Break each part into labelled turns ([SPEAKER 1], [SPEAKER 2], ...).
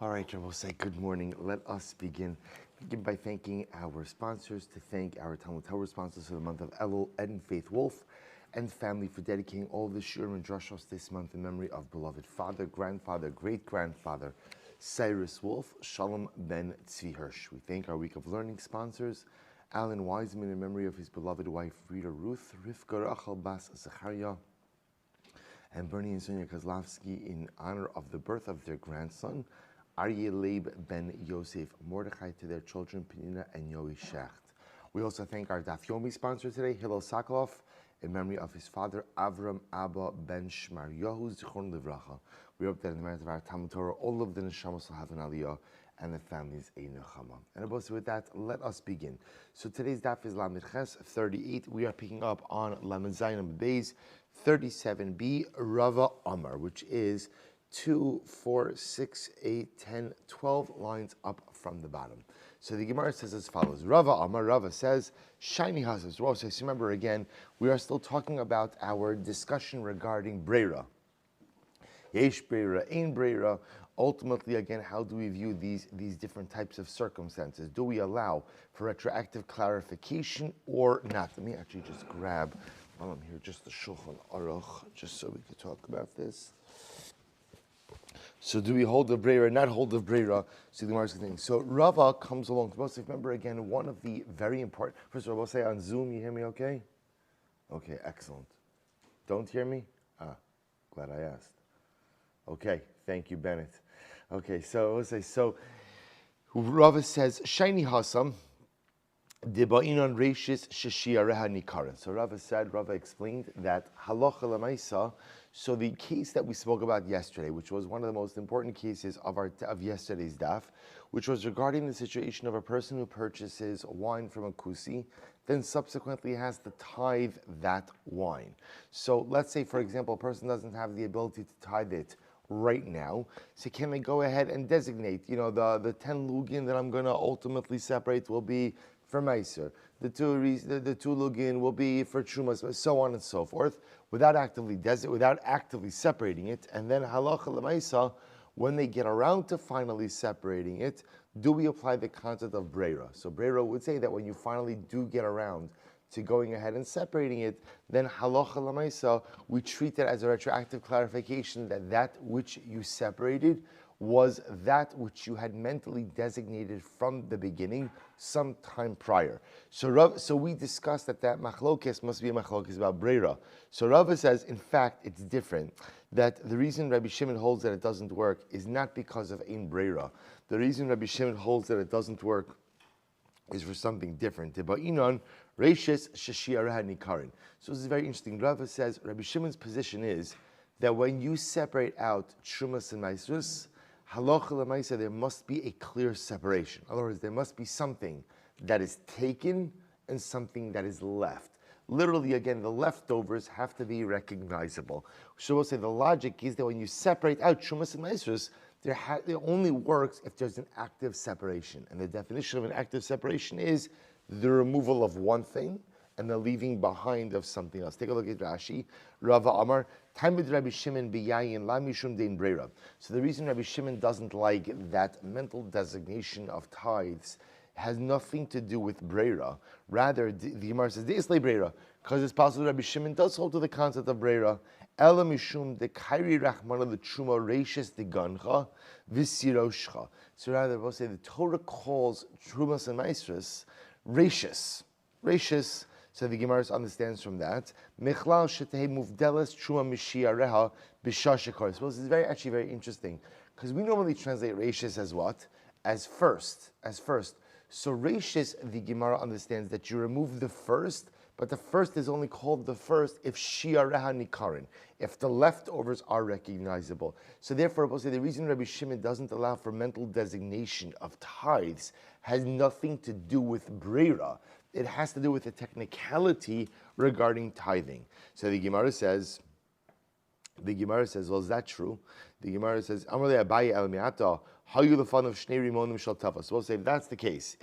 [SPEAKER 1] All right, we'll say good morning. Let us begin by thanking our sponsors, to thank our Talmud Torah sponsors for the month of Elul, Ed and Faith Wolf, and family for dedicating all the Shiur and Drushos this month in memory of beloved father, grandfather, great-grandfather, Cyrus Wolf, Shalom ben Tzvi Hirsch. We thank our Week of Learning sponsors, Alan Wiseman in memory of his beloved wife, Rita Ruth, Rivka Rachel Bas Zachariah, and Bernie and Sonia Kozlovsky in honor of the birth of their grandson, Aryeh Leib ben Yosef Mordechai, to their children, Penina and Yoey Shecht. We also thank our Daf Yomi sponsor today, Hillel Sokolov, in memory of his father, Avram Abba ben Shmar Yohu Zichron Livracha. We hope that in the merit of our Talmud Torah, all of the Neshamos will have an Aliyah and the families a Nechama. And above with that, let us begin. So today's Daf is Lamed Ches 38. We are picking up on Lamed Zayin Beis 37b, Rava Amar, which is 2, 4, 6, 8, 10, 12 lines up from the bottom. So the Gemara says as follows. Rava Amar, Rava says, Shiny Hazas. Well, so remember again, we are still talking about our discussion regarding Breira. Yesh Breira, Ein Breira. Ultimately, again, how do we view these different types of circumstances? Do we allow for retroactive clarification or not? Let me actually just grab, while I'm here, just the Shulchan Aruch, just so we could talk about this. So do we hold the Breira, not hold the Breira? So the Gemara is saying. So Rava comes along. Remember again, one of the very important. First of all, we'll say on Zoom, you hear me okay? Okay, excellent. Don't hear me? Glad I asked. Okay, thank you, Bennett. Okay, so we'll say, so Rava says, Shiny Hasam, Debainon Reshis Sheshiareha Nikaran. So Rava explained that halacha lemaisa. So the case that we spoke about yesterday, which was one of the most important cases of yesterday's daf, which was regarding the situation of a person who purchases wine from a kusi, then subsequently has to tithe that wine. So let's say, for example, a person doesn't have the ability to tithe it right now. So can they go ahead and designate, the 10 lugin that I'm going to ultimately separate will be for Meiser, the two lugin will be for Trumas, so on and so forth, without actively separating it. And then halacha l'maisa, when they get around to finally separating it, do we apply the concept of breira? So breira would say that when you finally do get around to going ahead and separating it, then halacha l'maisa, we treat it as a retroactive clarification that which you separated was that which you had mentally designated from the beginning, some time prior. So we discussed that machlokes must be a machlokes about breira. So Rava says, in fact, it's different. That the reason Rabbi Shimon holds that it doesn't work is not because of ein breira. The reason Rabbi Shimon holds that it doesn't work is for something different. Tebainon reishes sheshiareha nikarin. So this is very interesting. Rava says Rabbi Shimon's position is that when you separate out Trumas and Maisrus, halacha l'maisa, there must be a clear separation. In other words, there must be something that is taken and something that is left. Literally, again, the leftovers have to be recognizable. So we'll say the logic is that when you separate out Trumas and Maisrus, it only works if there's an active separation. And the definition of an active separation is the removal of one thing and the leaving behind of something else. Take a look at Rashi. Rava Amar, Talmud Rabbi Shimon biyayin la mishum dein breira. So the reason Rabbi Shimon doesn't like that mental designation of tithes has nothing to do with breira. Rather, the Gemara says, De'eslei breira, because it's possible Rabbi Shimon does hold to the concept of breira. Ela mishum de kairi rachmana the truma reishes de gancha v'siroshcha. So rather, we'll say the Torah calls trumas and maestras reishes. Reishes. So the Gemara understands from that. Mechlal shetei muvdeles truma mishiareha b'shashikar. So this is actually very interesting, because we normally translate reishes as what? As first. So reishes, the Gemara understands that you remove the first, but the first is only called the first if shiareha nikarin, if the leftovers are recognizable. So therefore, we'll say the reason Rabbi Shimon doesn't allow for mental designation of tithes has nothing to do with breira. It has to do with the technicality regarding tithing. So the Gemara says, well, is that true? The Gemara says, Amarle Abaye el mi'ata, how you the fun of shnei rimonim shel tava. So we'll say, if that's the case,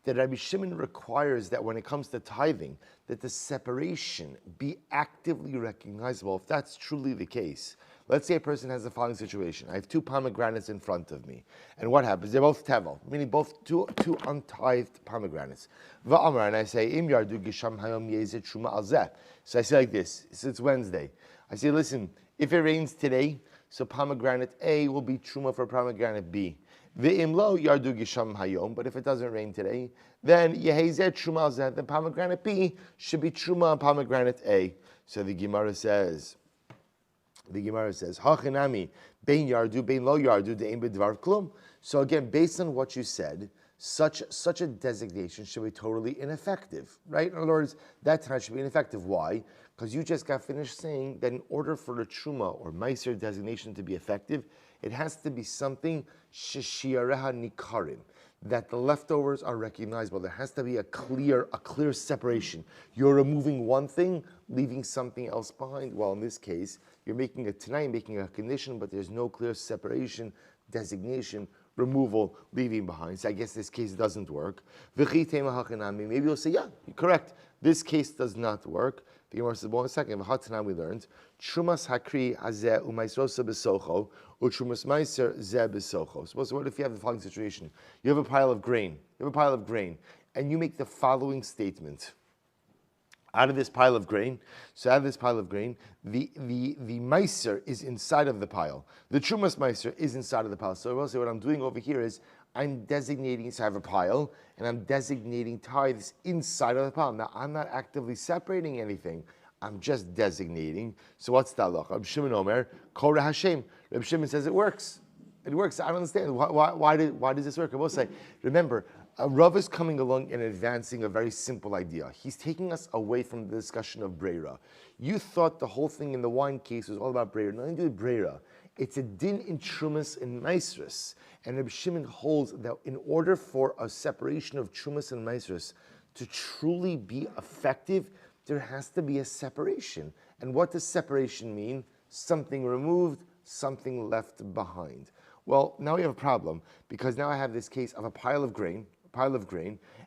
[SPEAKER 1] that Rabbi Shimon requires that when it comes to tithing, that the separation be actively recognizable. If that's truly the case, Let's say a person has the following situation. I have 2 pomegranates in front of me. And what happens? They're both tevel, meaning both two untithed pomegranates. Va'amar, and I say, Im yardu gisham hayom yezet shuma alzeh. So I say like this. It's Wednesday. I say, listen, if it rains today, so pomegranate A will be truma for pomegranate B. Ve'im lo yardu gisham hayom, but if it doesn't rain today, then yehezet truma alzeh, then pomegranate B should be truma on pomegranate A. So the Gemara says, Hachinami, bein yardu, bein lo yardu, de'im b'dvar klum. So again, based on what you said, such a designation should be totally ineffective, right? In other words, that time should be ineffective. Why? Because you just got finished saying that in order for the truma or meiser designation to be effective, it has to be something sheshiareha nikarim, that the leftovers are recognizable. There has to be a clear separation. You're removing one thing, leaving something else behind. Well, in this case, you're making a tanai, making a condition, but there's no clear separation, designation, removal, leaving behind. So I guess this case doesn't work. Maybe you'll say, yeah, you're correct. This case does not work. The Gemara says, well, in a second, we learned, Trumas hakri hazeh umaisrosa besocho, utrumas meiser zeh besocho. So what if you have the following situation? You have a pile of grain. And you make the following statement. Out of this pile of grain, the meiser is inside of the pile. The trumas meiser is inside of the pile. So what I'm doing over here is I'm designating, so I have a pile, and I'm designating tithes inside of the pile. Now, I'm not actively separating anything. I'm just designating. So what's the halacha? Reb Shimon Omer, Koreh Hashem. Reb Shimon says it works. It works. I don't understand. Why does this work? I will say, remember, Rav is coming along and advancing a very simple idea. He's taking us away from the discussion of Breira. You thought the whole thing in the wine case was all about Breira. Nothing to do with Breira. It's a din in Trumas and Maisrus. And Reb Shimon holds that in order for a separation of Trumas and Maisrus to truly be effective, there has to be a separation. And what does separation mean? Something removed, something left behind. Well, now we have a problem, because now I have this case of a pile of grain,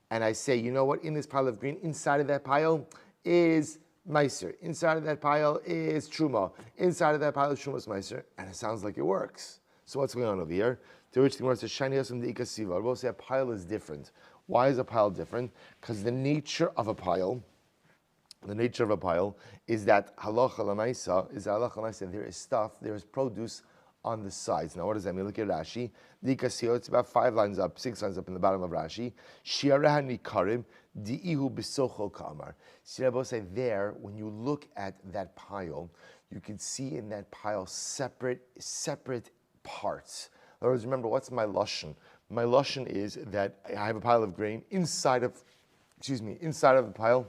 [SPEAKER 1] and I say, you know what, in this pile of grain, inside of that pile is meiser, inside of that pile is truma, inside of that pile is trumas meiser, and it sounds like it works. So what's going on over here? To which the Gemara says, shani yasum de ikasiva. We'll say a pile is different. Why is a pile different? Because the nature of a pile is that halacha l'maisa, there is stuff, there is produce on the sides. Now, what does that mean? Look at Rashi. It's about 6 lines up in the bottom of Rashi. Shiareha nikarim di'ihu bisocho kamar. Say there, when you look at that pile, you can see in that pile separate parts. In other words, remember, what's my lashon? My lashon is that I have a pile of grain. Inside of the pile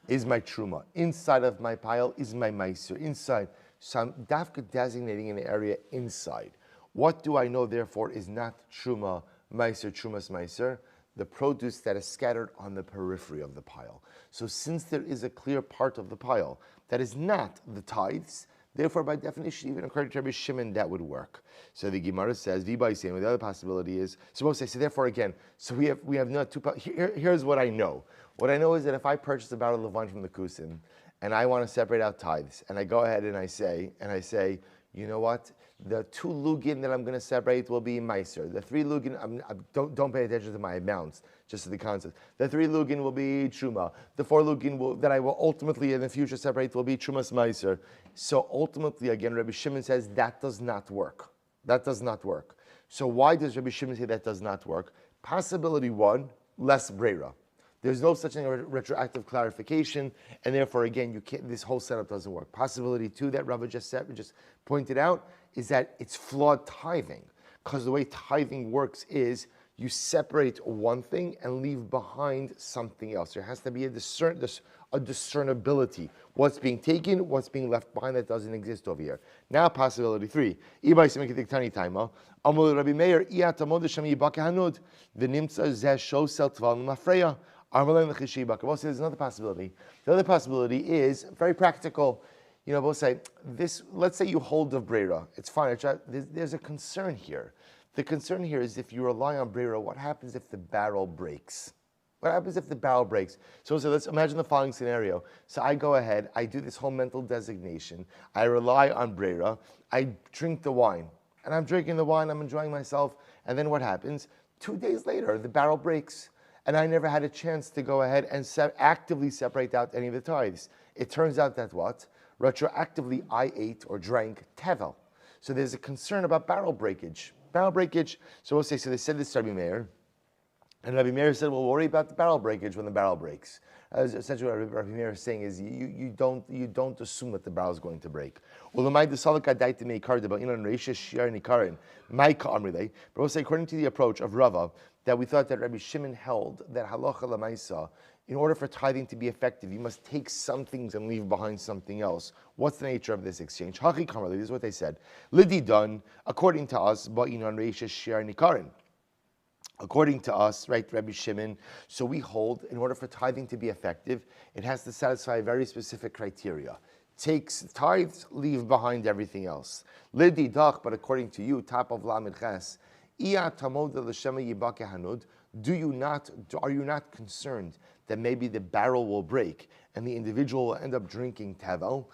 [SPEAKER 1] is my truma. Inside of my pile is my meiser. Inside. So I'm dafka designating an area inside. What do I know, therefore, is not truma, meiser, trumas meiser? The produce that is scattered on the periphery of the pile. So since there is a clear part of the pile that is not the tithes, therefore, by definition, even according to Rabbi Shimon, that would work. So the Gemara says, V'ba'isem, the other possibility is, suppose I say, therefore, again, so we have not two, here's what I know. What I know is that if I purchase a barrel of wine from the Kusin, and I want to separate out tithes, and I go ahead and I say, you know what? The 2 lugin that I'm going to separate will be meiser. The 3 lugin, don't pay attention to my amounts, just to the concept. The 3 lugin will be truma. The 4 lugin that I will ultimately in the future separate will be trumas meiser. So ultimately, again, Rabbi Shimon says that does not work. That does not work. So why does Rabbi Shimon say that does not work? Possibility 1, less breira. There's no such thing as retroactive clarification, and therefore, again, this whole setup doesn't work. Possibility 2 that Rava just pointed out is that it's flawed tithing, because the way tithing works is you separate one thing and leave behind something else. There has to be a discernibility. What's being taken, what's being left behind that doesn't exist over here. Now, possibility 3. There's another possibility. The other possibility is very practical. We'll say this. Let's say you hold of breira. It's fine. There's a concern here. The concern here is if you rely on breira, what happens if the barrel breaks? What happens if the barrel breaks? So let's imagine the following scenario. So I go ahead, I do this whole mental designation, I rely on Breira, I drink the wine, and I'm drinking the wine, I'm enjoying myself, and then what happens? 2 days later, the barrel breaks, and I never had a chance to go ahead and actively separate out any of the tithes. It turns out that what? Retroactively, I ate or drank tevel. So there's a concern about barrel breakage. Barrel breakage, so we'll say, so they said this to Rabbi Meir, and Rabbi Meir said, well, worry about the barrel breakage when the barrel breaks. Essentially what Rabbi Meir is saying is, you don't assume that the barrel is going to break. But we'll say, according to the approach of Rava, that we thought that Rabbi Shimon held that halacha lemaisa, in order for tithing to be effective, you must take some things and leave behind something else. What's the nature of this exchange? Hachi kamarli, this is what they said. Lidi done, according to us, ba'inan reisha shir nikarin. According to us, right, Rabbi Shimon, so we hold, in order for tithing to be effective, it has to satisfy very specific criteria. Takes tithes, leave behind everything else. Lidi dach, but according to you, top of Lamed Ches, are you not concerned that maybe the barrel will break and the individual will end up drinking tevel?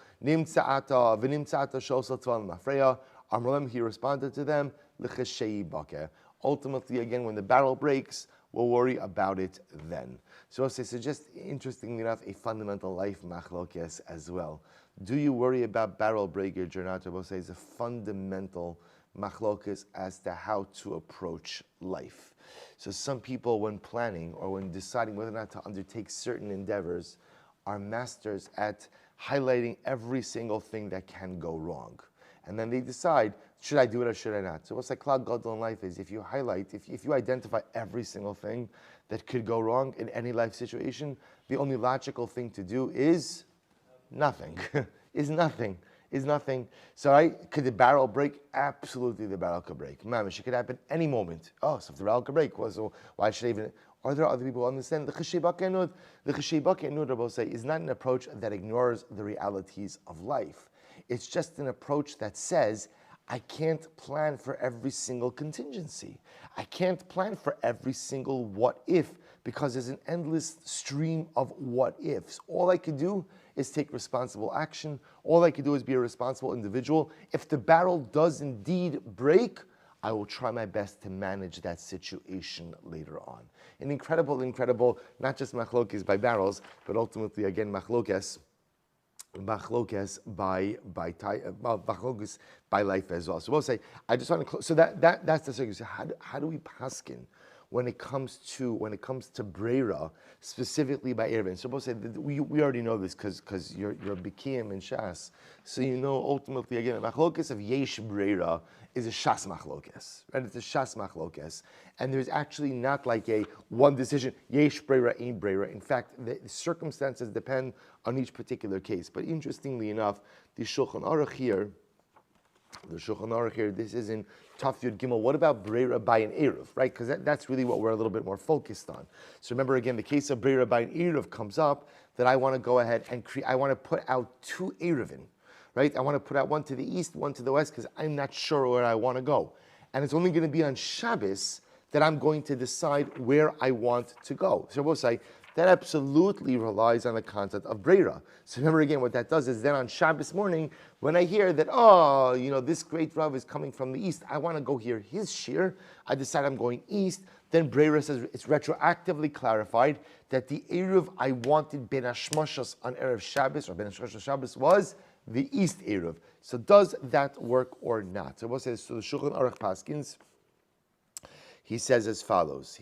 [SPEAKER 1] He responded to them, ultimately, again, when the barrel breaks, we'll worry about it then. So just interestingly enough, a fundamental life machlokes as well. Do you worry about barrel breakage or not? Rabbi says a fundamental machlokes as to how to approach life. So some people, when planning or when deciding whether or not to undertake certain endeavors, are masters at highlighting every single thing that can go wrong. And then they decide, should I do it or should I not? So what's like Klal Gadol in life is, if you highlight, if you identify every single thing that could go wrong in any life situation, the only logical thing to do is nothing. is nothing. So could the barrel break? Absolutely, the barrel could break. Mamish, it could happen any moment. Oh, so if the barrel could break, well, so why should I even? Are there other people who understand the cheshibak enud? The cheshibak enud, Rabbi say, is not an approach that ignores the realities of life. It's just an approach that says, I can't plan for every single contingency. I can't plan for every single what if, because there's an endless stream of what ifs. All I could do is take responsible action. All I could do is be a responsible individual. If the barrel does indeed break, I will try my best to manage that situation later on. An incredible, not just machlokes by barrels, but ultimately, again, machlokes by life as well. So we'll say, I just want to close. So that's the circus. How do we paskin when it comes to Breira, specifically by Eruvin? So we'll say that we already know this because you're Bikim and Shas. So you know ultimately, again, the machlokes of Yesh Breira is a Shas machlokes, right? It's a Shas machlokes, and there's actually not like a one decision. Yesh Breira, ain't Breira. In fact, the circumstances depend on each particular case. But interestingly enough, the Shulchan Aruch here, this is in Taf Yud Gimel. What about Breira by an Eruv, right? Because that's really what we're a little bit more focused on. So remember again, the case of Breira by an Eruv comes up that I want to go ahead and I want to put out two Eruvin, right? I want to put out one to the east, one to the west, because I'm not sure where I want to go. And it's only going to be on Shabbos that I'm going to decide where I want to go. So we'll say, that absolutely relies on the concept of Breira. So remember again, what that does is then on Shabbos morning, when I hear that, this great Rav is coming from the east, I want to go hear his shir, I decide I'm going east, then Breira says it's retroactively clarified that the Eruv I wanted Ben Hashmashas on Erev Shabbos, or Ben Hashmashas Shabbos, was the east Eruv. So does that work or not? So what says, so the Shulchan Aruch Paskins, he says as follows.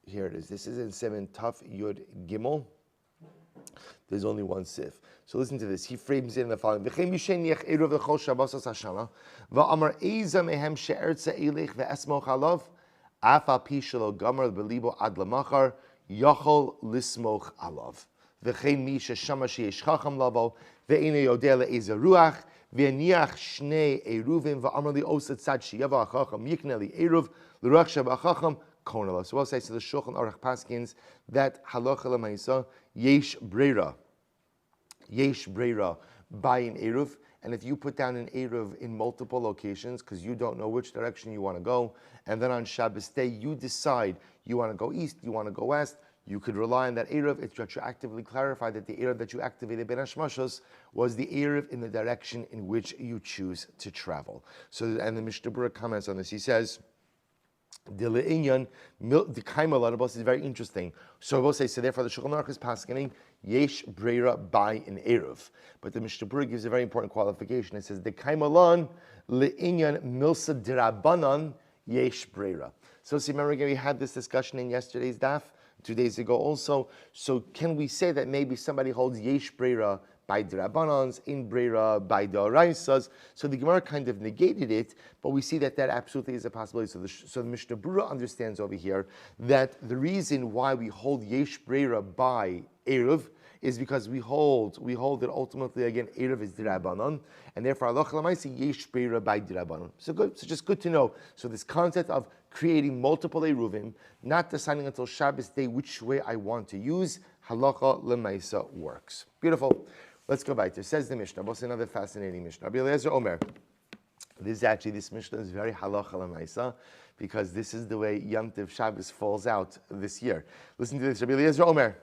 [SPEAKER 1] Here it is. This is in 7 Taf Yud Gimel. There's only one sif. So listen to this. He frames it in the following. V'chem yishen yech eruv l'chol shabbos hashana v'amar eiza mehem she'ertza elech ve'esmoch alav af al pi shelo gamer belibo ad lamachar yachol lismoch alav v'chem mi sheshama sheyesh chacham lavo ve'ene yodeh le'eza ruach ve'niach shnei eruvim v'amar li osa tzad sheyava chacham yikne li eruv l'ruach sheba chacham. So we'll say to the Shulchan Aruch Paskins that halacha l'maisa yesh breira Yesh Breira by an Eruv. And if you put down an Eruv in multiple locations because you don't know which direction you want to go, and then on Shabbos day you decide you want to go east, you want to go west, you could rely on that Eruv. It's retroactively clarified that the Eruv that you activated Ben Hashmashos was the Eruv in the direction in which you choose to travel. So, and the Mishnah Berurah comments on this. He says, the le'inyan, the kaima ladabos is very interesting. So we'll say, so therefore the Shulchan Aruch is paskening yesh breira by an eruv. But the Mishnah Berurah gives a very important qualification. It says the kaima lan le'inyan milsa dirabanan yesh breira. So see, remember again, we had this discussion in yesterday's daf, 2 days ago also. So can we say that maybe somebody holds yesh breira by Drabanans, in Breira, by Doraisas? So the Gemara kind of negated it, but we see that that absolutely is a possibility. So the Mishnah Berurah understands over here that the reason why we hold Yesh Breira by Eruv is because we hold that ultimately again Eruv is Drabanan, and therefore Allah Lamaisi Yesh Breira by Drabanan. So good, so just good to know. So this concept of creating multiple Eruvim, not deciding until Shabbos day which way I want to use, halacha lemaisa works. Beautiful. Let's go back to it. Says the Mishnah. What's another fascinating Mishnah? Rabbi Eliezer Omer. This Mishnah is very halacha lemaisa because this is the way Yom Tov Shabbos falls out this year. Listen to this. Rabbi Eliezer Omer.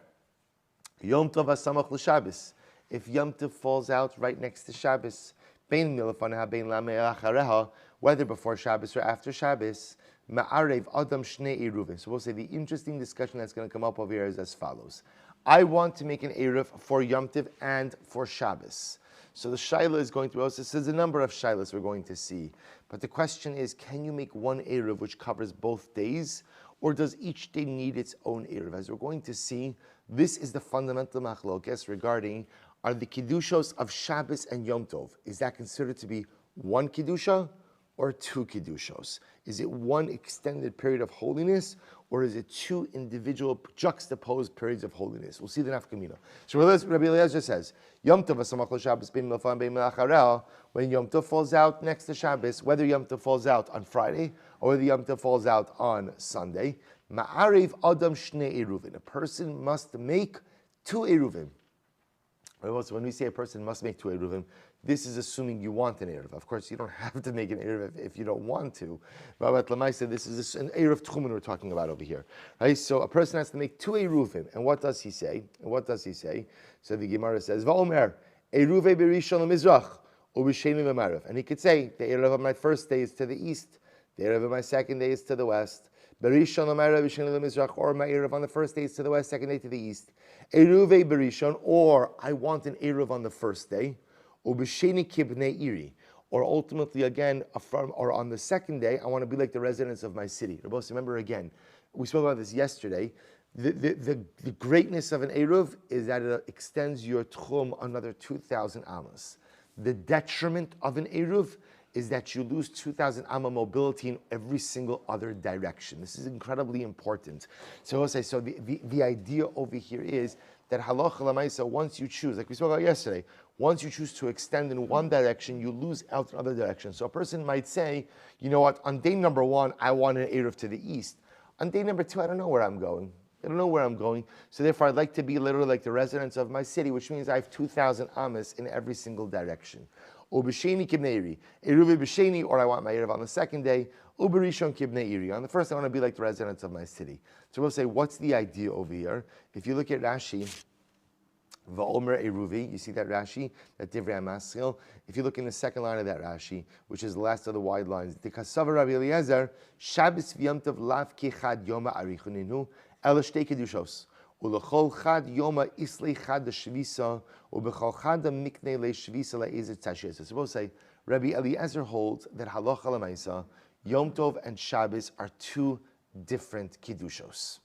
[SPEAKER 1] Yom Tov hasamach l'Shabbos. If Yom Tov falls out right next to Shabbos, bein milafanaha bein lamei achareha, whether before Shabbos or after Shabbos, ma'arev adam shnei eruvin. So we'll say the interesting discussion that's going to come up over here is as follows. I want to make an Eruv for Yom Tov and for Shabbos. So the Shaila is going to be, this is a number of Shailas we're going to see. But the question is, can you make one Eruv which covers both days? Or does each day need its own Eruv? As we're going to see, this is the fundamental machlokes regarding, are the Kiddushos of Shabbos and Yom Tov, is that considered to be one Kiddusha or two Kiddushos? Is it one extended period of holiness, or is it two individual juxtaposed periods of holiness? We'll see the nafkamina. So Rabbi Eliezer says, Yom Tov hasamach l'Shabbos bein milfan bein melachareh, when Yom Tov falls out next to Shabbos, whether Yom Tov falls out on Friday or whether Yom Tov falls out on Sunday, ma'arev adam shnei eruvin. A person must make two eruvim. When we say a person must make two Eruvim, this is assuming you want an Eruv. Of course, you don't have to make an Eruv if you don't want to. But Lamaisa, this is an Eruv Tchumen we're talking about over here. Right? So a person has to make two Eruvim. And what does he say? So the Gemara says, Va'omer, Eruve berishon lemizrach, ubisheni lemarav. And he could say, the Eruv of my first day is to the east, the Eruv of my second day is to the west. Berishon lemarav, ubisheni lemizrach, or my Eruv on the first day is to the west, second day to the east. Eruve berishon, or I want an Eruv on the first day, ubisheni kibnei iri, or ultimately again, or on the second day, I want to be like the residents of my city. Remember again, we spoke about this yesterday. The greatness of an Eruv is that it extends your tchum another 2,000 amas. The detriment of an Eruv is that you lose 2,000 amma mobility in every single other direction. This is incredibly important. So I'll say, so the idea over here is that halacha l'maisa, once you choose, like we spoke about yesterday, once you choose to extend in one direction, you lose out in other directions. So a person might say, you know what, on day number one, I want an Eruv to the east. On day number two, I don't know where I'm going. So therefore, I'd like to be literally like the residents of my city, which means I have 2,000 amas in every single direction. Ubisheni kibneiri, Eruvi b'sheni, or I want my Eruv on the second day. Uberishon kibneiri. On the first, I want to be like the residents of my city. So we'll say, what's the idea over here? If you look at Rashi, Va'omer Eruvi, you see that Rashi, that Divrei HaMaschil. If you look in the second line of that Rashi, which is the last of the wide lines, the Kasav Rabbi Eliezer, Shabbos v'Yom Tov lav ki chad yoma arichuninu, el shtei kedushos. Ulechol chad yoma islei chad shvisa, ubechol chad miknei le shvisa le'ezer tashes. So we'll say, Rabbi Eliezer holds that halacha l'maisa, Yom Tov and Shabbos are two different kiddushos.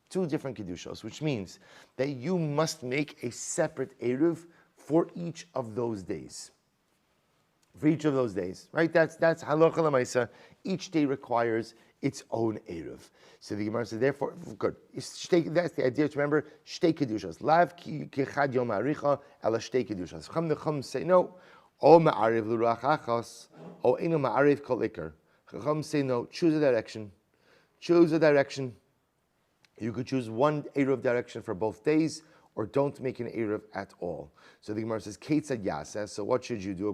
[SPEAKER 1] Two different kiddushos, which means that you must make a separate Eruv for each of those days. For each of those days, right? That's halacha l'maisa. Each day requires its own Eruv. So the Gemara says, therefore, good. That's the idea to remember, shtei kedushas. Lav ki chad yom ha'aricha, ela shtei kedushas. Chum the Chum say, no, o ma'ariv l'ruach achas, o eno ma'ariv kol ikar. Chum say, no, choose a direction. Choose a direction. You could choose one Eruv direction for both days, or don't make an Eruv at all. So the Gemara says, Keitzad Yaseh, so what should you do?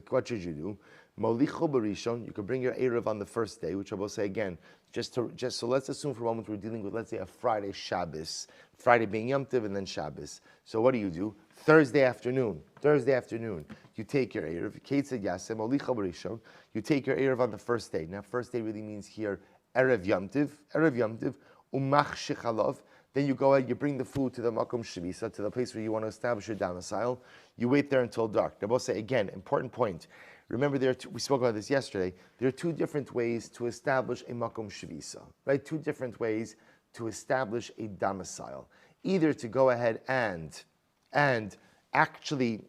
[SPEAKER 1] What should you do? Molicho Barishon, you can bring your Eruv on the first day, which I will say again, so let's assume for a moment we're dealing with, let's say, a Friday Shabbos, Friday being Yom Tov and then Shabbos. So what do? Thursday afternoon, you take your Eruv, Keitzad Yaseh, Molicho Barishon, you take your Eruv on the first day. Now, first day really means here, Erev Yom Tov, Umach Shechalov. Then you go ahead, you bring the food to the Makom Shavisa, to the place where you want to establish your domicile. You wait there until dark. Now, we'll say again, important point. Remember, we spoke about this yesterday. There are two different ways to establish a Makom Shavisa, right? Two different ways to establish a domicile. Either to go ahead and actually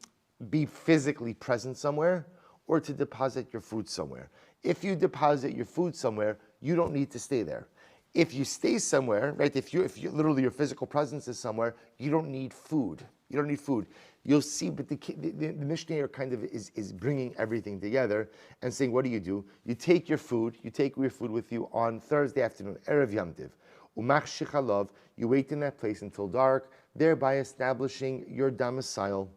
[SPEAKER 1] be physically present somewhere, or to deposit your food somewhere. If you deposit your food somewhere, you don't need to stay there. If you stay somewhere, right? If you literally your physical presence is somewhere, you don't need food. You'll see, but the Mishnah here kind of is bringing everything together and saying, what do? You take your food with you on Thursday afternoon, Erev Yom Tov. Umach Shechalov, you wait in that place until dark, thereby establishing your domicile.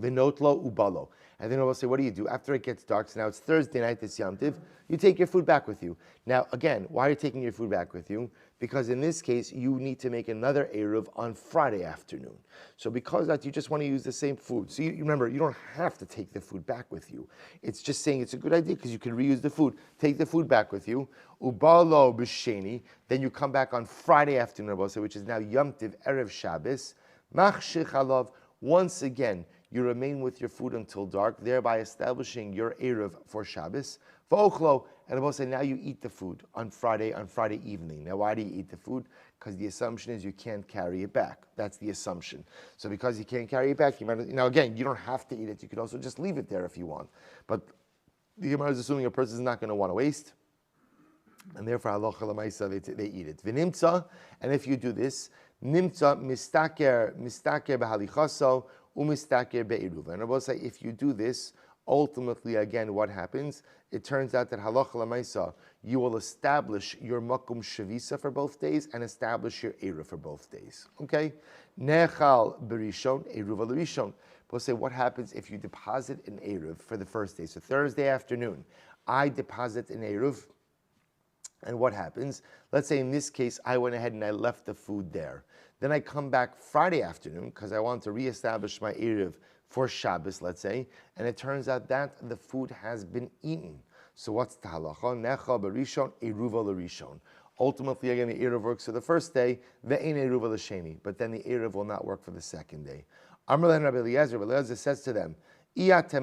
[SPEAKER 1] Vinotlo ubalo. And then I will say, what do? After it gets dark, so now it's Thursday night, it's Yom Tiv, you take your food back with you. Now, again, why are you taking your food back with you? Because in this case, you need to make another Eruv on Friday afternoon. So because of that, you just want to use the same food. So you remember, you don't have to take the food back with you. It's just saying it's a good idea because you can reuse the food. Take the food back with you. Ubalo b'sheni. Then you come back on Friday afternoon, which is now Yom Tiv, Erev Shabbos. Mach shechalov. Once again, you remain with your food until dark, thereby establishing your Eruv for Shabbos. V'ochlo, and I will say now you eat the food on Friday evening. Now why do you eat the food? Because the assumption is you can't carry it back. That's the assumption. So because you can't carry it back, again, you don't have to eat it. You could also just leave it there if you want. But the Gemara is assuming a person is not going to want to waste. And therefore, halacha l'maisa, they eat it. V'nimtza, and if you do this, nimtza mistaker b'halichaso, umistaker be'eruv. And I will say, if you do this, ultimately, again, what happens? It turns out that halacha l'maisa, you will establish your makom shavisa for both days and establish your eruv for both days. Okay? Nechal berishon, eruv l'rishon. We'll say, what happens if you deposit an eruv for the first day? So Thursday afternoon, I deposit an eruv. And what happens? Let's say in this case, I went ahead and I left the food there. Then I come back Friday afternoon because I want to reestablish my Eruv for Shabbos, let's say, and it turns out that the food has been eaten. So what's the halacha? Necha b'rishon, eruva l'rishon. Ultimately, again, the Eruv works for the first day, ve'ein eruva l'sheni, but then the Eruv will not work for the second day. Amar lehem Rabbi Eliezer says to them, modim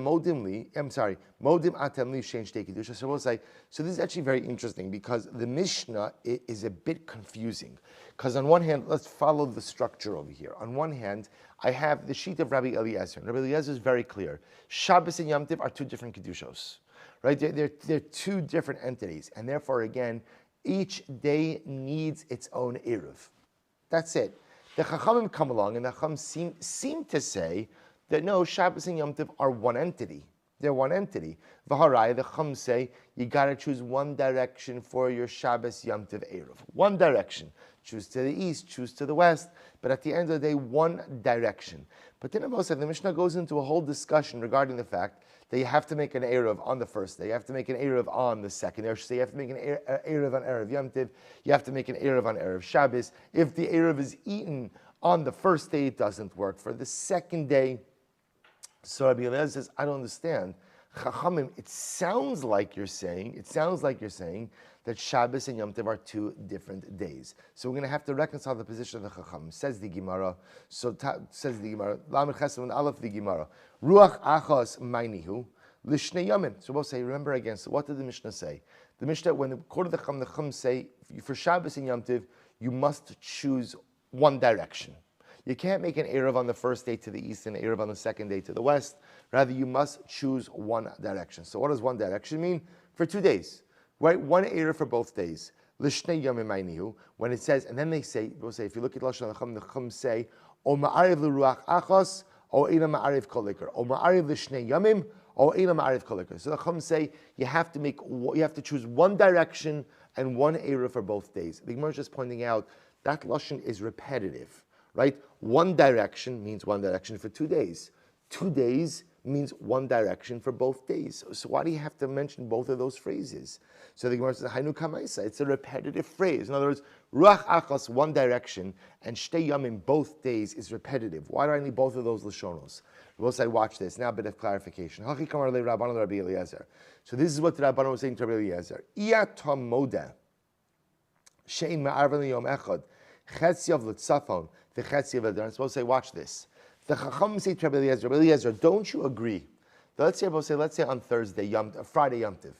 [SPEAKER 1] atem li shein shtei kedusha. So we'll say, so this is actually very interesting because the Mishnah is a bit confusing. Because on one hand, let's follow the structure over here. On one hand, I have the sheet of Rabbi Eliezer. Rabbi Eliezer is very clear. Shabbos and Yom Tov are two different kedushos, right? They're two different entities, and therefore, again, each day needs its own eruv. That's it. The Chachamim come along, and the Chachamim seem to say that no, Shabbos and Yom Tov are one entity. They're one entity. V'harai, the Chum say, you gotta choose one direction for your Shabbos Yom Tov Eruv. One direction. Choose to the east, choose to the west, but at the end of the day, one direction. But then the Mishnah goes into a whole discussion regarding the fact that you have to make an Eruv on the first day, you have to make an Eruv on the second day, or say you have to make an Eruv on Erev Yom Tov, you have to make an Eruv on Erev Shabbos. If the Eruv is eaten on the first day, it doesn't work. For the second day, so Rabbi Eliezer says, I don't understand. Chachamim, it sounds like you're saying that Shabbos and Yom Tov are two different days. So we're going to have to reconcile the position of the Chachamim. Says the Gemara. Lamed Chesed and Aleph the Gemara. Ruach achos mainihu lishnei yomim. So we'll say, remember again. So what did the Mishnah say? The Mishnah, when the court of the Chacham say for Shabbos and Yom Tov, you must choose one direction. You can't make an Eruv on the first day to the east and an Eruv on the second day to the west. Rather, you must choose one direction. So what does one direction mean? For 2 days, right? One Eruv for both days. L'shnei yomim ma'inihu. When it says, and then we'll say, if you look at Lashon HaChum, the Chum say, O ma'ariv l'ruach achos, O eina ma'ariv kol iker. O ma'ariv l'shnei yomim, O eina ma'ariv kol iker. So the Chum say, you have to choose one direction and one Eruv for both days. The Gemara is just pointing out that Lashon is repetitive. right? One direction means one direction for 2 days. 2 days means one direction for both days. So why do you have to mention both of those phrases? So the Gemara says, Hainu kamaisa, it's a repetitive phrase. In other words, ruach achos, one direction, and shtei yamim, both days, is repetitive. Why do I need both of those lashonos? We'll say, watch this. Now a bit of clarification. So this is what the Rabbanan was saying to Rabbi Eliezer. Iyatom modeh, shein ma'arven liyom echad, chetziav l'tzafon, v'chetziav l'daran. I'm supposed to say, watch this. The Chacham say to Rabbi Eliezer, don't you agree? Let's say on Thursday, Friday Yom Tiv.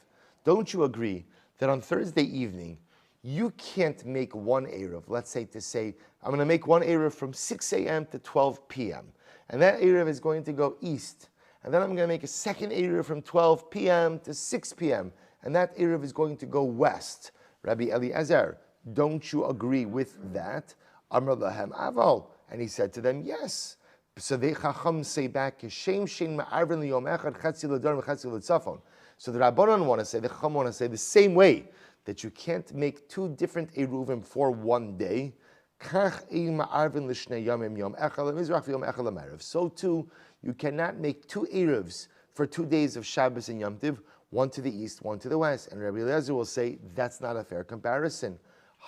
[SPEAKER 1] Don't you agree that on Thursday evening, you can't make one Eruv, let's say I'm going to make one Eruv from 6 a.m. to 12 p.m. And that Eruv is going to go east. And then I'm going to make a second Eruv from 12 p.m. to 6 p.m. And that Eruv is going to go west. Rabbi Eliezer, don't you agree with that? Amar lahem aval. And he said to them, yes. So the Chacham say back, so the Rabbanan want to say, the Chacham want to say the same way that you can't make two different Eruvim for one day. So too, you cannot make two Eruvs for 2 days of Shabbos and Yom Tiv, one to the east, one to the west. And Rabbi Eliezer will say, that's not a fair comparison.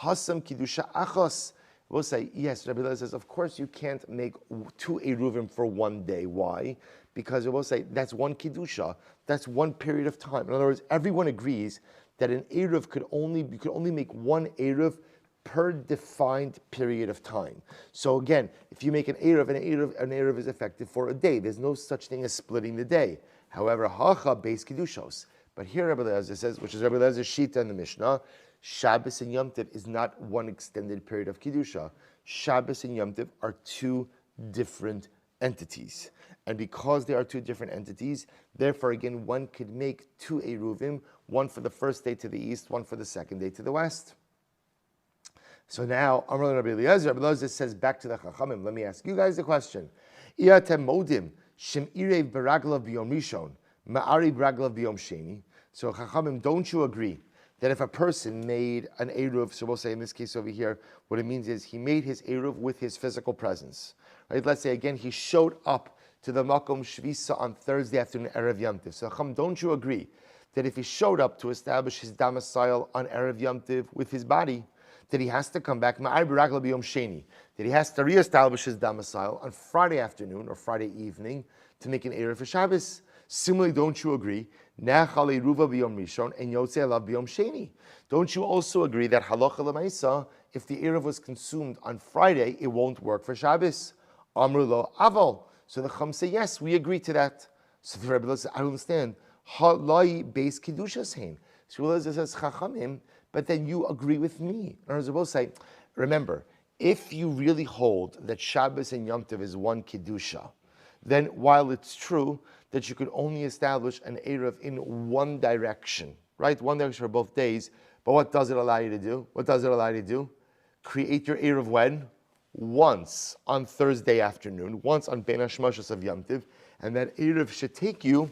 [SPEAKER 1] Hasam Kiddusha Achos. We'll say, yes, Rabbi Eliezer says, of course you can't make two Eruvim for one day. Why? Because it will say, that's one Kiddusha, that's one period of time. In other words, everyone agrees that an Eruv you could only make one Eruv per defined period of time. So again, if you make an Eruv is effective for a day. There's no such thing as splitting the day. However, Hacha base Kiddushos. But here Rabbi Eliezer says, which is Rabbi Eliezer's Shita in the Mishnah, Shabbos and Yom Tiv is not one extended period of Kiddusha. Shabbos and Yom Tiv are two different entities. And because they are two different entities, therefore again, one could make two Eruvim, one for the first day to the east, one for the second day to the west. So now, Amar Rabbi Eliezer says back to the Chachamim, let me ask you guys a question. Iatem modim, shem irev baraglav b'yom rishon, ma'ari baraglav b'yom sheni. So Chachamim, don't you agree that if a person made an Eruv, so we'll say in this case over here, what it means is he made his Eruv with his physical presence. Right? Let's say again, he showed up to the Makom Shvisa on Thursday afternoon, Erev Yom Tiv. So don't you agree that if he showed up to establish his domicile on Erev Yom Tiv with his body, that he has to come back, that he has to reestablish his domicile on Friday afternoon or Friday evening to make an Erev for Shabbos? Similarly, don't you agree? Don't you also agree that halacha l'maisa, if the Erev was consumed on Friday, it won't work for Shabbos? Amru lo aval. So the Chum say, yes, we agree to that. So the Rebbe says, I don't understand. Halai beis kedushas hein. So Rebbe says, Chachamim, but then you agree with me. And I was supposed to say, remember, if you really hold that Shabbos and Yom Tov is one kedusha, then while it's true that you could only establish an Erev in one direction, right? One direction for both days, but what does it allow you to do? What does it allow you to do? Create your Erev when? Once on Thursday afternoon, once on Ben HaShmashos of Yom Tiv, and that Erev should take you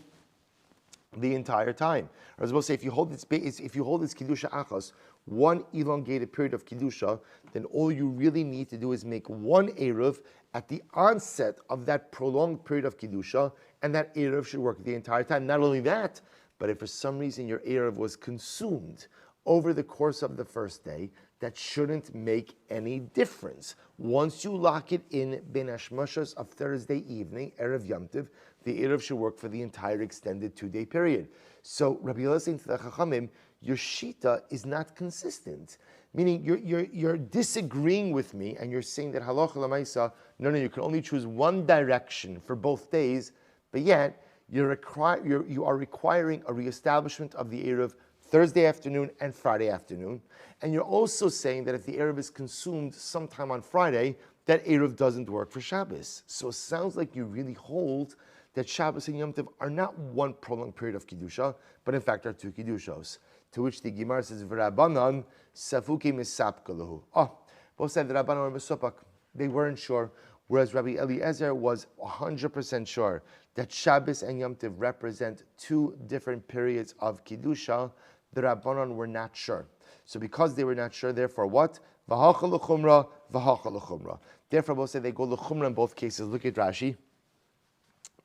[SPEAKER 1] the entire time. I was supposed to say, if you hold this Kiddusha Achos, one elongated period of Kiddusha, then all you really need to do is make one Erev at the onset of that prolonged period of Kiddusha, and that Erev should work the entire time. Not only that, but if for some reason your Erev was consumed over the course of the first day, that shouldn't make any difference. Once you lock it in Ben HaShmashos of Thursday evening, Erev Yom Tiv, the Erev should work for the entire extended 2-day period. So Rabbi Eliezer saying to the Chachamim, your Shita is not consistent. Meaning you're disagreeing with me and you're saying that halacha l'maisa, no, you can only choose one direction for both days, but yet you are requiring a reestablishment of the Erev Thursday afternoon and Friday afternoon. And you're also saying that if the Erev is consumed sometime on Friday, that Erev doesn't work for Shabbos. So it sounds like you really hold that Shabbos and Yom Tov are not one prolonged period of Kiddusha, but in fact are two Kiddushos. To which the Gemara says, V'Rabbanan safuki misapkalahu. Both said the Rabbanan were mesupak. They weren't sure, whereas Rabbi Eliezer was 100% sure that Shabbos and Yom Tov represent two different periods of Kiddusha. The Rabbanan were not sure. So because they were not sure, therefore what? V'hacha l'chumra, v'hacha l'chumra. Therefore, we'll say they go l'chumra in both cases. Look at Rashi.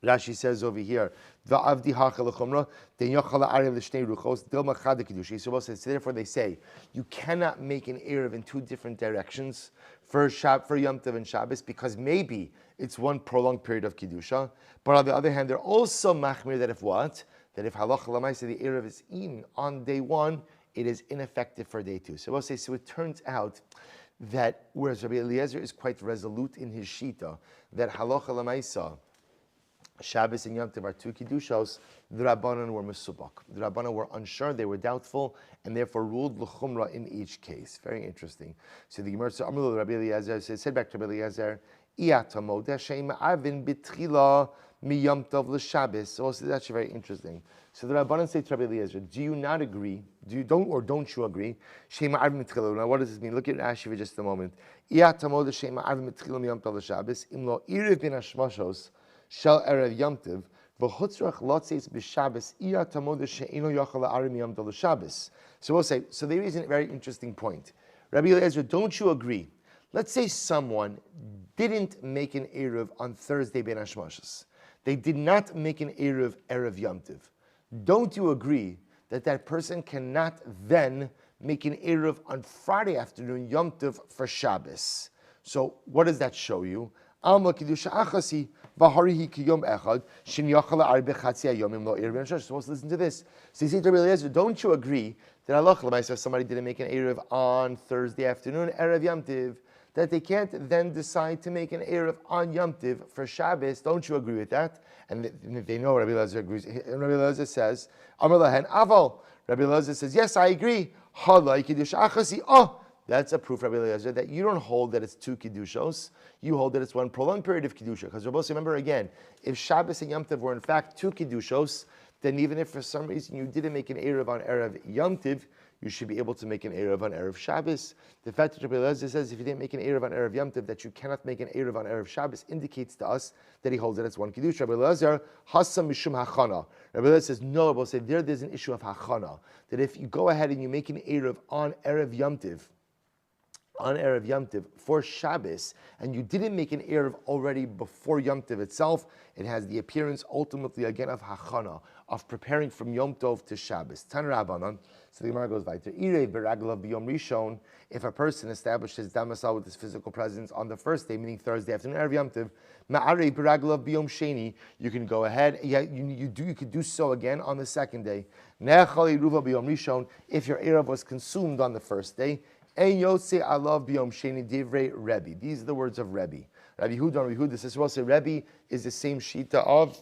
[SPEAKER 1] Rashi says over here, "Va'avdi hacha l'chumra, den yachal ari l'shnei ruchos, dilma chad kedusha." So therefore, they say you cannot make an erev in two different directions for Yom Tov and Shabbos because maybe it's one prolonged period of kedusha. But on the other hand, they're also machmir that if halacha l'maisa the erev is eaten on day one, it is ineffective for day two. So we'll say so. It turns out that whereas Rabbi Eliezer is quite resolute in his shita that halacha l'maisa Shabbos and Yom Tov are two Kiddushos, the Rabbanan were Mesubak. The Rabbanan were unsure, they were doubtful, and therefore ruled l'chumra in each case. Very interesting. So the Gemara said back to Rabbi Eliezer, Iyatamo d'Hashem avin b'tchila mi Yom Tov l'Shabbos. So that's actually very interesting. So the Rabbanan say to Rabbi Eliezer, do you not agree? Don't you agree? Shema avin b'tchila. Now what does this mean? Look at Rashi for just a moment. Iyatamo d'Hashem avin b'tchila mi Yom Tov l'Shabbos. Imlo iriv bin hashmashos. Shel erev Yom Tov, v'chutzrach lotzeis b'Shabbos iya tamoda she'ino yochel la'arim Yom Tov l'Shabbos. So we'll say, so there is a very interesting point. Rabbi Eliezer, don't you agree? Let's say someone didn't make an erev on Thursday ben Hashmashos. They did not make an erev Yom Tov. Don't you agree that that person cannot then make an erev on Friday afternoon Yom Tov for Shabbos? So what does that show you? Alma kedusha achasi v'harihi kiyom echad shin yachal arbe chatzi hayomim lo erev b'nashash. So let's listen to this. So you say to Rabbi Eliezer, don't you agree that Allah l'maisa somebody didn't make an erev on Thursday afternoon erev Yom Tiv, that they can't then decide to make an erev on Yom Tiv for Shabbos? Don't you agree with that? And they know Rabbi Eliezer agrees. And Rabbi Eliezer says, Amar lahen aval. Rabbi Eliezer says, yes, I agree. Halai kedusha achasi. Oh. That's a proof, Rabbi Eliezer, that you don't hold that it's two Kiddushos. You hold that it's one prolonged period of Kiddusha. Because Rabbi, remember again, if Shabbos and Yom Tov were in fact two Kiddushos, then even if for some reason you didn't make an Erev on Erev Yom Tov, you should be able to make an Erev on Erev Shabbos. The fact that Rabbi Eliezer says if you didn't make an Erev on Erev Yom Tov, that you cannot make an Erev on Erev Shabbos, indicates to us that he holds that it's one Kiddush. Rabbi Eliezer, Hassam Mishum Hachana. Rabbi Eliezer says, no, Rabbi say there's an issue of Hachana. That if you go ahead and you make an Erev on Erev Yom Tov, on Erev Yom Tov for Shabbos, and you didn't make an Erev already before Yom Tov itself, it has the appearance ultimately again of Hachana, of preparing from Yom Tov to Shabbos. Tan Rabbanan, so the Gemara goes weiter. Irei beraglav b'yom rishon, if a person establishes damasal with his physical presence on the first day, meaning Thursday afternoon, Erev Yom Tov, ma'arei beraglav b'yom sheni, you can go ahead, you could do so again on the second day. Ne'achal iruva b'yom rishon, if your Erev was consumed on the first day, Ein yotze alav b'yom sheni divrei Rebbe. These are the words of Rebbe. Rabbi Huda says, well, so Rebbe is the same shita of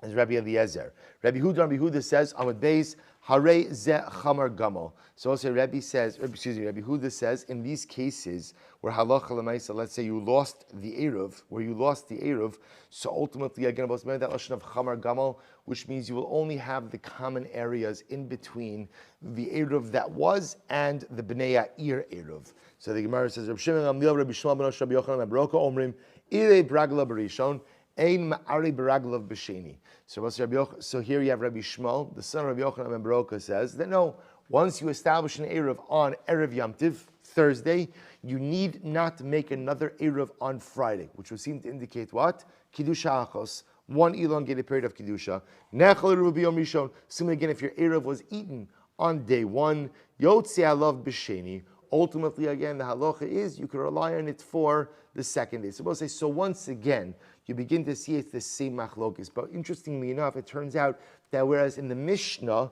[SPEAKER 1] as Rabbi Eliezer. Rabbi Huda says, Amud Beis, Hare ze chamar gamal. So also Rabbi Huda says, in these cases where halacha l'maisa, let's say you lost the Eruv, so ultimately again about that lashon of chamar gamal, which means you will only have the common areas in between the Eruv that was and the Bnei Ya'ir Eruv. So the Gemara says, Rabbi Shimon Gamliel, Rabbi Shmuel ben Rabbi Yochanan ben Baroka omrim, Irei bragla b'rishon, ein ma'ari braglav b'sheni. So here you have Rabbi Shmuel, the son of Rabbi Yochanan ben Baroka, says that no, once you establish an Eruv on Erev Yom Tiv, Thursday, you need not make another Eruv on Friday, which would seem to indicate what? Kiddusha achos, one elongated period of Kiddusha. Nechal Eruv b'yom rishon, similarly again, if your Eruv was eaten on day one, Yotze alav b'sheni, ultimately again, the halacha is you can rely on it for the second day. So we'll say, so once again, you begin to see it's the same machlokes. But interestingly enough, it turns out that whereas in the Mishnah,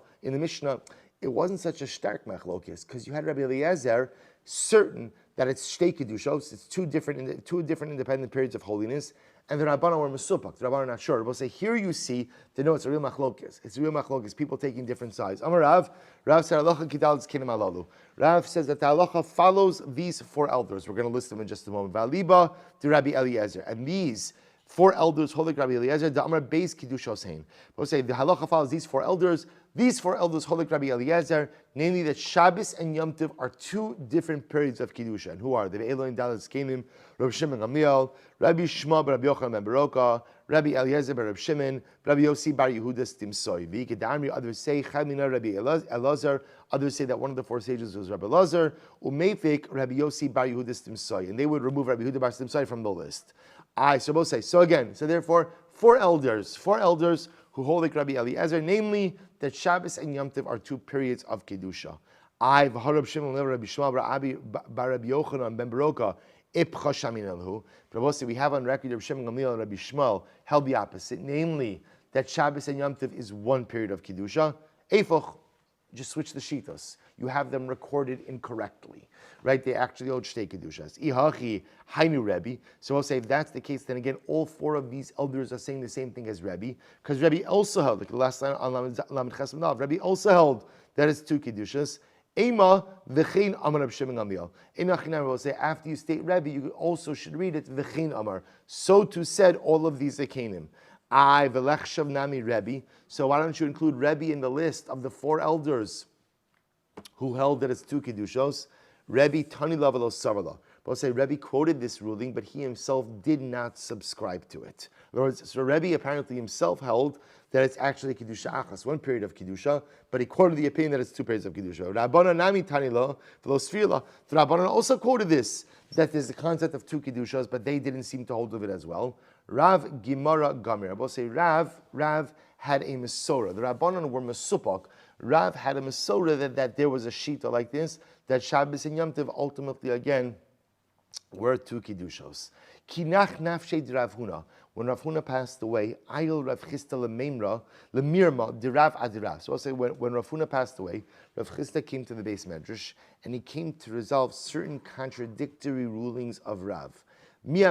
[SPEAKER 1] it wasn't such a stark machlokes, because you had Rabbi Eliezer certain that it's shtei kedushos, it's two different independent periods of holiness, and the Rabbanan were mesupak. The Rabbanan are not sure. We'll say here you see that no, it's a real machlokes. It's a real machlokes. People taking different sides. Amar Rav said halacha kidal zkenim alalu. Rav says that the halacha follows these four elders. We're going to list them in just a moment. Valiba to Rabbi Eliezer, and these 4 elders, Holik Rabbi Eliezer, Da'amar Beis Kiddushos Hein. We'll say the halacha follows these 4 elders, Holik Rabbi Eliezer, namely that Shabbos and Yom Tov are 2 different periods of Kiddusha. And who are they? Elohim Dalet Zkenim, Rabbi Shimon Gamliel, Rabbi Shema bar Rabbi Yochanan ben Beroka, Rabbi Eliezer bar Rabbi Shimon, Rabbi Yossi bar Yehuda Stimsoi. V'ikadamri, others say Chamina Rabbi Elazar, others say that one of the 4 sages was Rabbi Elazar, Umeifik Rabbi Yossi bar Yehuda Stimsoi, and they would remove Rabbi Yehuda bar Stimsoi from the list. So both say. So again, therefore, 4 elders who hold like Rabbi Eliezer, namely that Shabbos and Yom Tov are 2 periods of Kedusha. V'harab Shimon Rabbi Shema bar Rabbi Yochanan ben Beroka, Ipcha Shaminelhu. But we have on record Rabbi Shimon Gamliel and Rabbi Shmuel held the opposite, namely that Shabbos and Yom Tov is 1 period of Kedusha. Eifoch, just switch the shitos. You have them recorded incorrectly, right? They actually hold shtei kedushas. Ihachi hainu Rebbe. So I'll say if that's the case, then again all 4 of these elders are saying the same thing as Rebbe, because Rebbe also held, like the last line on Lamed Chesed Nav, Rebbe also held that it's 2 kedushas. Ema v'chein amar Reb Shimon Gamliel. Einachinam will say after you state Rebbe, you also should read it v'chein amar. So too said all of these Zekanim. I v'lech shavnami Rebbe. So why don't you include Rebbe in the list of the 4 elders who held that it's 2 kedushos? Rebbe Tani Lavalo Savala. But I'll say Rebbe quoted this ruling, but he himself did not subscribe to it. In other words, so Rebbe apparently himself held that it's actually Kedusha Achas, 1 period of Kedusha, but he quoted the opinion that it's 2 periods of Kedusha. Rabbanan Nami Tani Lo, Velosfila. The Rabbanan also quoted this, that there's the concept of 2 Kedushas, but they didn't seem to hold of it as well. Rav Gemara Gamir. I will say Rav had a Mesorah. The Rabbanan were Mesupak. Rav had a Mesorah that there was a shita like this, that Shabbos and Yom Tov ultimately again were 2 Kiddushos. Kinach nafshe Rav Huna. When Rav Huna passed away, Ayil Rav Chisda lemirma dirav adirav. So I'll say when Rav Huna passed away, Rav Chisda came to the base medrash and he came to resolve certain contradictory rulings of Rav. Did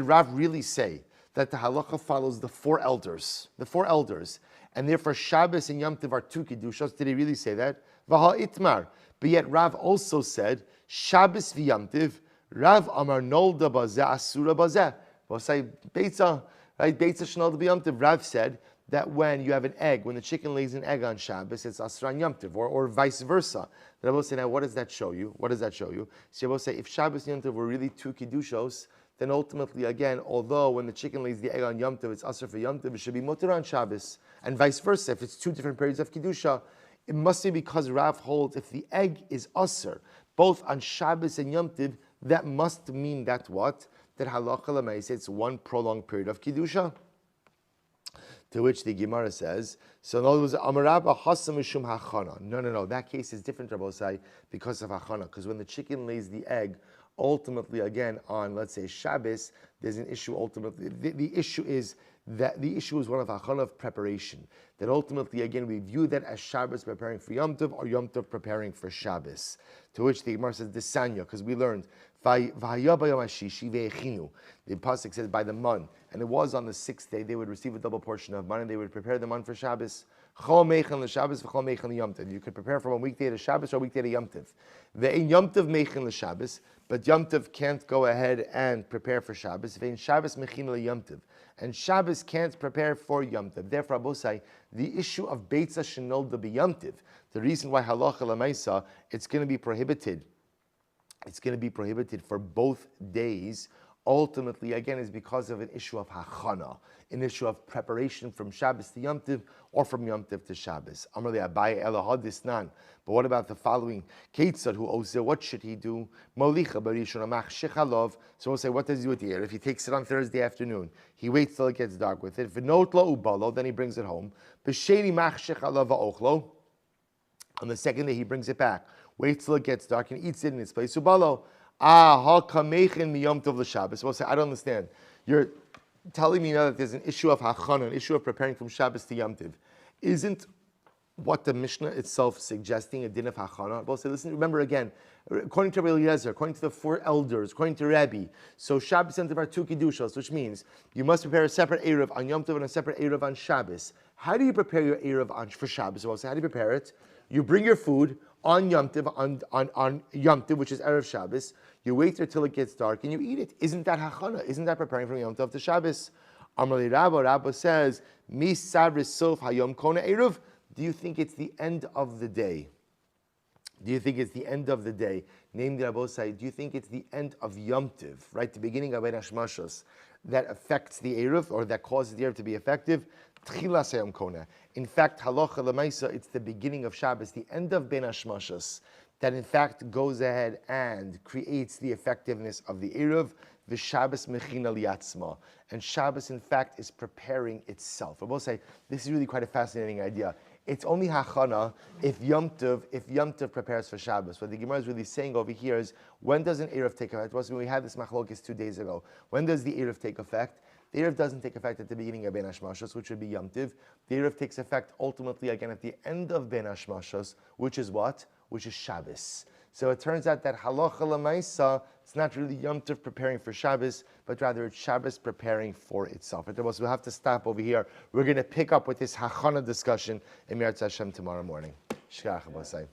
[SPEAKER 1] Rav really say that the halacha follows the 4 elders? The 4 elders. And therefore Shabbos and Yom Tov are 2 Kiddushos. Did he really say that? Vaha itmar. But yet Rav also said, Shabbos v'Yom Tov, Rav amar nolda bazeh asura bazeh. Well, say Beitza, right? Beitza shnolda b'Yom Tov. Rav said that when you have an egg, when the chicken lays an egg on Shabbos, it's asra Yom Tov, or vice versa. The Rebbe will say, now what does that show you? What does that show you? So Rebbe will say, if Shabbos and Yom Tov were really 2 Kiddushos, then ultimately, again, although when the chicken lays the egg on Yom Tov, it's asr for Yom Tov, it should be mutter on Shabbos, and vice versa. If it's 2 different periods of Kiddusha, it must be because Rav holds if the egg is asr, both on Shabbos and Yom Tov, that must mean that what? That halacha l'maaseh, it's 1 prolonged period of Kiddusha. To which the Gemara says, so in other words, Amarabba Hasa Mishum Hachana. No. That case is different, Rabbi Osai, because of Hachana. Because when the chicken lays the egg, ultimately, again, on, let's say, Shabbos, there's an issue ultimately. The issue is one of Hachana, of preparation. That ultimately, again, we view that as Shabbos preparing for Yom Tov, or Yom Tov preparing for Shabbos. To which the Gemara says, Desanya, because we learned, the pasuk says by the man, and it was on the 6th day they would receive a double portion of man, and they would prepare the man for Shabbos. You could prepare from a weekday to Shabbos or a weekday to Yom Tov. Ve'in Yom Tov meichin l'Shabbos, but Yom Tov can't go ahead and prepare for Shabbos. Ve'in Shabbos meichin l'Yom Tov, and Shabbos can't prepare for Yom Tov. Therefore, Abosai, the issue of Beitza Shenolda b'Yom Tov, the reason why halacha l'maisa, it's going to be prohibited. It's going to be prohibited for both days. Ultimately, again, is because of an issue of hachana, an issue of preparation from Shabbos to Yom Tov, or from Yom Tov to Shabbos. Amar Abaye Elahad Disnan. But what about the following? Ketzad, who owes it, what should he do? Molicha barishon amach shechalov. So we'll say, what does he do with the ear? If he takes it on Thursday afternoon, he waits till it gets dark with it. V'not lo ubalo, then he brings it home. B'sheni mach shechalov va'ochlo. On the 2nd day, he brings it back. Waits till it gets dark and eats it in its place. Ubalo. Ha kamechin miyom tov l'Shabbos. We'll say, I don't understand. You're telling me now that there's an issue of hachana, an issue of preparing from Shabbos to Yom Tov. Isn't what the Mishnah itself suggesting a din of hachana? We'll say, listen, remember again, according to Rabbi Eliezer, according to the 4 elders, according to Rebbe, so Shabbos and Yom Tov are 2 Kiddushos, which means you must prepare a separate Eruv on Yom Tov and a separate Eruv on Shabbos. How do you prepare your Eruv for Shabbos? We'll say, how do you prepare it? You bring your food. on Yom Tov, on Yom Tov, which is Erev Shabbos. You wait until it gets dark and you eat it. Isn't that hachana? Isn't that preparing from Yom Tov to Shabbos? Amrli Rabba says, Mi Sabris Sof Hayom Kona Eruv. Do you think it's the end of the day? Do you think it's the end of the day? Namely, Rabbosai, do you think it's the end of Yom Tov, right? The beginning of Ben Hashmashos, that affects the Eruv, or that causes the Eruv to be effective? Tchilas Hayom Kona. In fact, halacha lemaisa, it's the beginning of Shabbos, the end of Ben Hashmashos, that in fact goes ahead and creates the effectiveness of the Eruv, the Shabbos mechina liatzma. And Shabbos, in fact, is preparing itself. Rabbosai, this is really quite a fascinating idea. It's only hachana if Yom Tov prepares for Shabbos. What the Gemara is really saying over here is, when does an Eruv take effect? It was when we had this machlokes 2 days ago. When does the Eruv take effect? The Eruv doesn't take effect at the beginning of Ben Hashmashos, which would be Yom Tov. The Eruv takes effect ultimately again at the end of Ben Hashmashos, which is what? Which is Shabbos. So it turns out that halacha l'maisa, it's not really Yom Tov preparing for Shabbos, but rather it's Shabbos preparing for itself. We'll have to stop over here. We're going to pick up with this hachana discussion in Meretz Hashem tomorrow morning. Shkach B'asai.